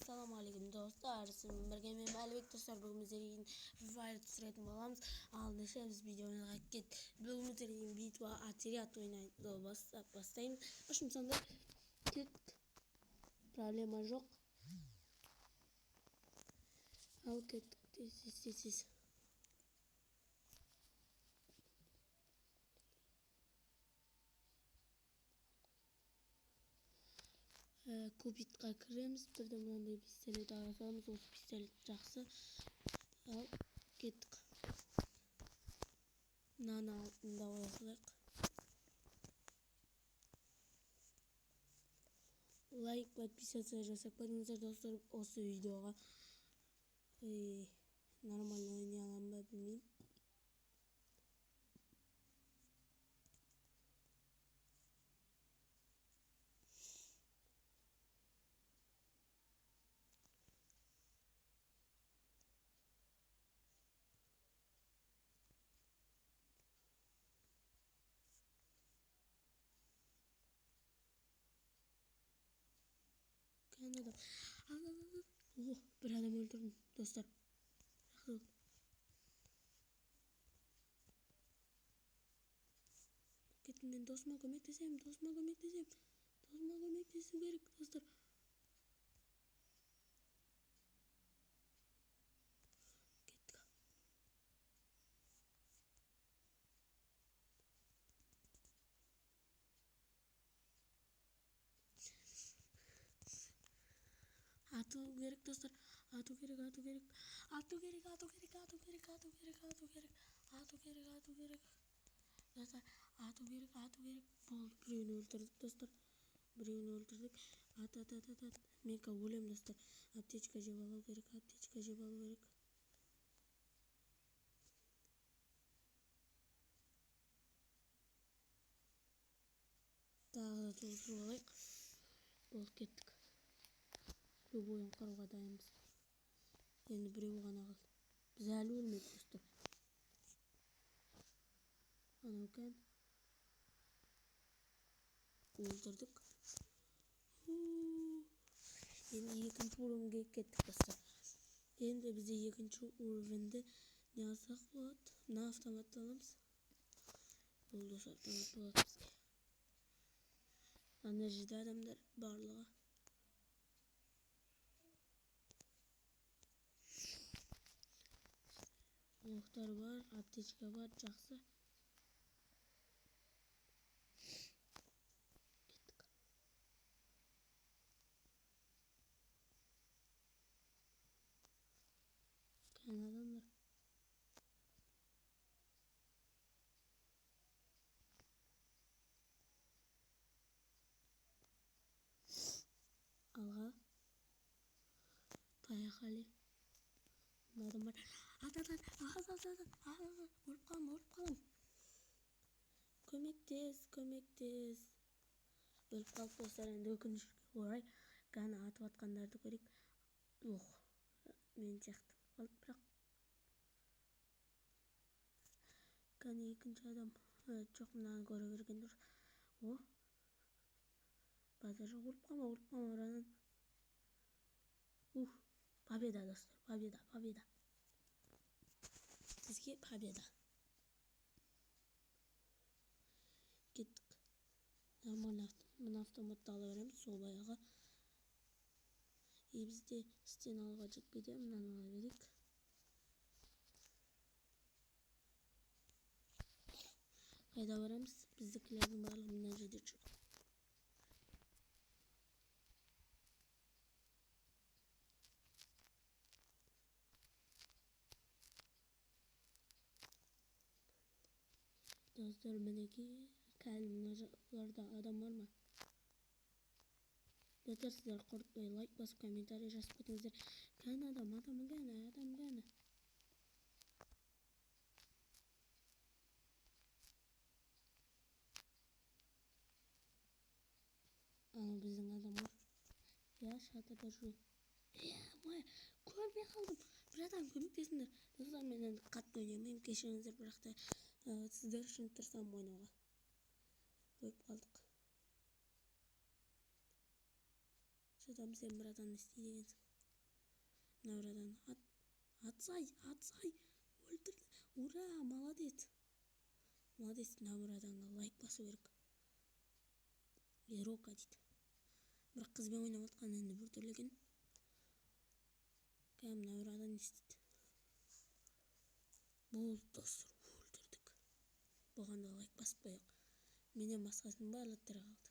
Assalamualaikum dostlar. Sizin birge men Әлібек достар. Бүгін біздерген Fire түсіретін боламыз. Ал неше біз видеоға кет. Бүгін біздерген битва отряд ойнайды. Бастаймыз. Ошым сонда кет. Проблема жоқ. Ал кеттік. Тез. Кубитқа кіреміз. Бірде мынандай пистолет аласамыз. Осы пистолет жақсы. Ал кеттік. Мынаны алдында қойсақ. Лайк, подписаться жасап қойыңыздар достар. Осы видеоға нормально ойнай аламын ба білмеймін. Adam. Bir adam öldürdüm dostlar. Gittim ben dostuma kömeklesem gerek dostlar. Gittik. Atı gerek dostlar. Atı gerek. Dostlar atı gerek. Болды, біреуін öldürdük dostlar. At. Мен өлем достар. Аптечка жеп алу керек. Тағы да толтырып алайық. Болды, кеттік. Любойын қаруға дайынбыз. Енді біреу ғана қалды. Біз әлі өлмедік достар. Анау екен. Өлтірдік. Енді екінші уровенге кеттік достар. Енді бізде екінші уровенді не алсақ болады? Мына автоматты аламыз. Бұл достар автомат болады бізге. Ана жерде адамдар барлығы. Оқтар бар, аптечка бар, жақсы. Кеттік. Кән адамдар. Алға. Таяқали. Адам бар. Ат. Өліп қалам. Көмектес. Өліп қалып достар, енді өкінішке орай. Ғана атып атқандарды көрейік. Мен сияқты қалып бірақ. Ғана екінші адам. Жоқ, мынаны көре берген дұрыс. Базар жоқ, өліп қалма оранан. Победа достар, победа. Сізге победа. Кеттік. Нормально мына автоматты ала береміз, сол баяғы. Бізде стеналға жетпейді, мынаны ала берейік. Қайда барамыз? Біздікілердің барлығы мына жерде жүр. Достар, мінекей, кәлім мына жақларда адам бар ма? Достар, сіздер құртпай лайк басып, комментарий жазып кетіңіздер. Кән адам кәні. Анау біздің адам бар. Шатырда жүр. Көрмей қалдым. Bir адам көмектесіңдер. Достар, мен енді қатты ойнамаймын, кешіріңіздер, бірақ та сіздер үшін тырысамын ойнауға. Өліп қалдық. Шатам, сен бір адам істей дегенсің. Наврадан атсай өлтірді. Ура, молодец. Молодец, Навраданға лайк басу керек. Ерока дейді. Бірақ қызбен ойнап отқан енді бір түрлі екен. Кәдімгі Наврадан не істейді? Бұл достар өлтірдік. Бұған да лайк басып қояйық. Менен басқасының барлықтары қалды.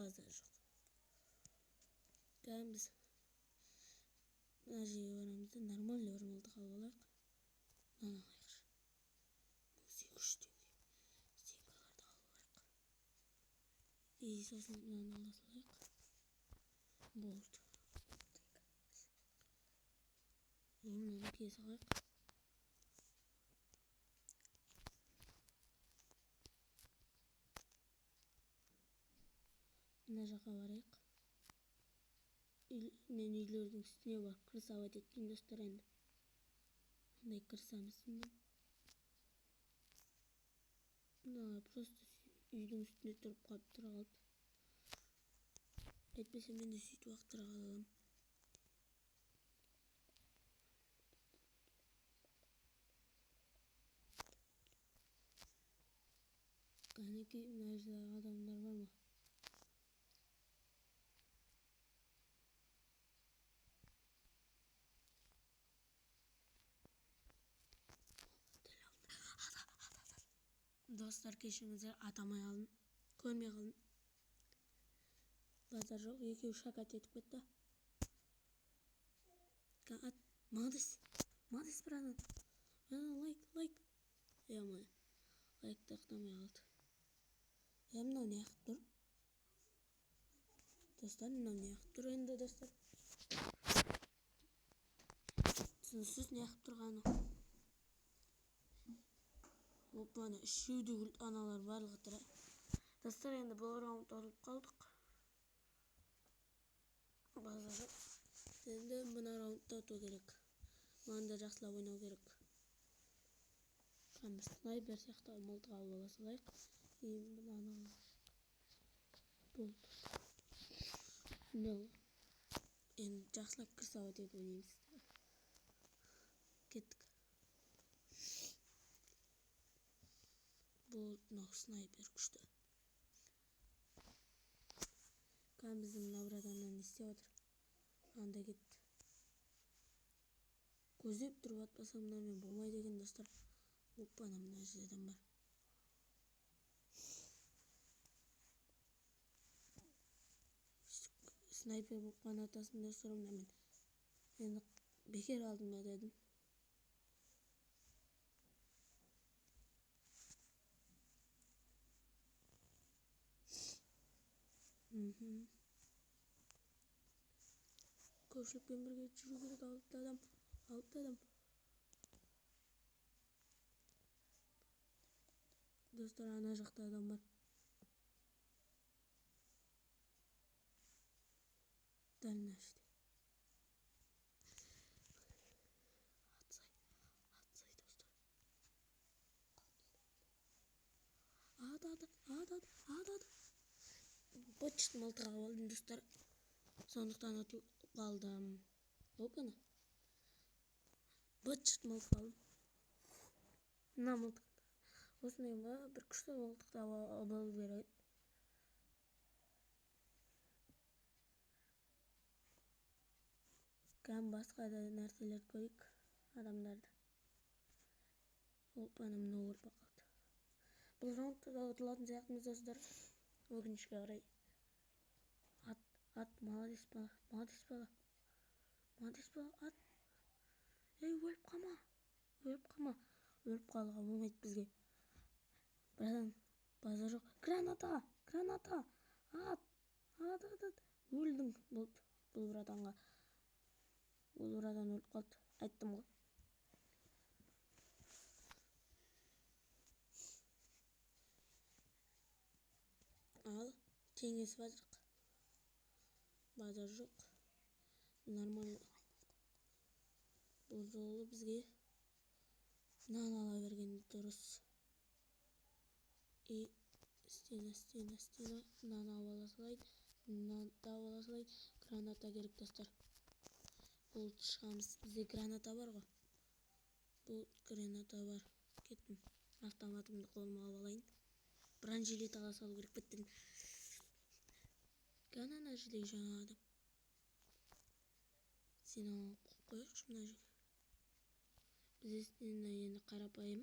Базар жоқ. Кәдімгі біз мына жерге барамыз да нормальный бір мылтық алып алайық. Мынаны алайықшы. 1800 теңге. Стенкаларды алып алайық. Сосын мынаны ала салайық. Болды. Мынаны кие салайық. Мына жаққа барайық. Мен үйлердің үстіне барып крысовать еткен достар енді. Қандай крысамысың мен? Просто үйдің үстіне тұрып қалып тұра қалды. Әйтпесе мен де сөйтіп уақыт тұра қалам. Кәнекей, мына жерде адамдар бар ма? Достар, кешіріңіздер, атамай қалдым. Көрмей қалдым. Базар жоқ, екеуі шакат етіп кетті. Молодец, братан. Лайк. Ема, лайк тақтамай қалды. Мынау не ақ тұр? Достар, мынау не ақ тұр енді, достар? Түсінсіз не ақ тұрғаны? Опаны, үшеуді аналар барлығы тұра. Достар, енді бұл раунд алып қалдық. Базар жоқ. Енді мына раундта ұту керек. Мында жақсылап ойнау керек. Қамыз снайпер сияқты мылтық алып ала салайық. Мынаны болды. Енді жақсылап крысовать етіп ойнаймыз. Кеттік. Болды, мынау снайпер күшті. Біздің Навраданнан не істеп отыр? Анда кетті. Көздеп тұрып атпасам мынамен болмайды екен, достар. Оппана, мына жерде адам бар. Снайпер болып қана атасын, достар, мынамен. Енді бекер алдым ба дедім. Көпшілікпен бірге жүру керек. Алты адам. Достар, ана жақта адам бар. Дәл мына жерде. Атсай, достар. Ады. Почт мылтық алып алдым, достар. Сондықтан ұтылып қалдым. Опана. Почт мылтық алдым. Мына мылтық. Осындай ма? Бір күшті мылтықты алу керек. Басқа да нәрселер көрейік. Адамдарды. Опана, мынау өліп қалды. Бұл раундта да ұтылатын сияқтымыз, достар. Өкінішке қарай. Ат, молодец бала. Ат. Ей, өліп қалма. Өліп қалуға болмайды бізге. Братан, базар жоқ. Граната. Ат. Өлдің. Бұл братанға. Бұл братан өліп қалды. Айттым ғой. Ал, теңесі базар жоқ. Нормально. Бұл жолы бізге мынаны ала берген дұрыс. Стена. Мынаны ала салайын. Граната керек, достар. Бұл шығамыз. Бізде граната бар ғой. Бұл граната бар. Кеттім. Автоматымды қолыма алып алайын. Бронежилет ала салу керек біттін. Ана жердегі жаңа адам. Сені алып қойықшы мына жерге. Біз енді қарапайым.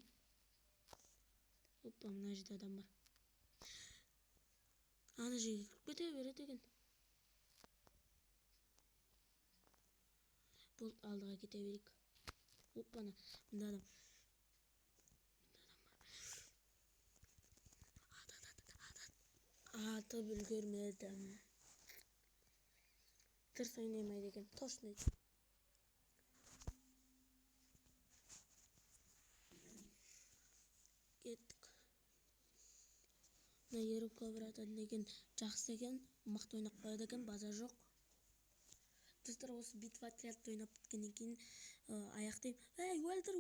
Опа, мына жерде адам бар. Ана жерге кіріп кете береді екен. Бұл алдыға кете берейік. Оппана, мында адам. Атып үлгермедім. Тырс ойнамайды екен. Точно. Кеттік. Мына еріп көбірат деген жақсы екен. Мықты ойнап қояды екен, база жоқ. Достар, осы битва отрядты ойнап біткеннен кейін аяқтаймын. Эй, өлтір.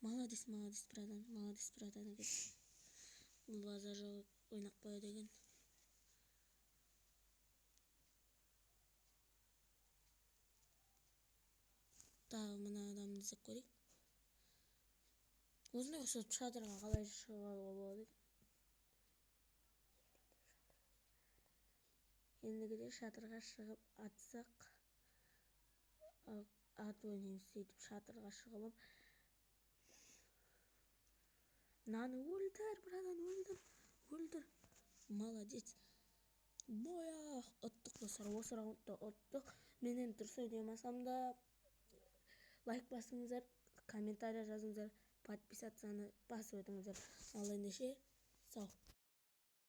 Молодец, братан. Бұл база жоқ ойнап қояды екен. Тағы мына адамды іздеп көрейік. Осындай ұқсатып шатырға қалай шығып алуға болады екен. Ендігіде шатырға шығып атсақ, ат ойнаймыз сөйтіп шатырға шығып алып. Наны өлтір, братан, өлтір. Молодец. Боя, ұттық достар, осы раундта ұттық. Мен енді дұрыс ойнамасам да лайк басыңыздар, комментария жазыңыздар, подписаться басып өтіңіздер. Ал ендеше, сау.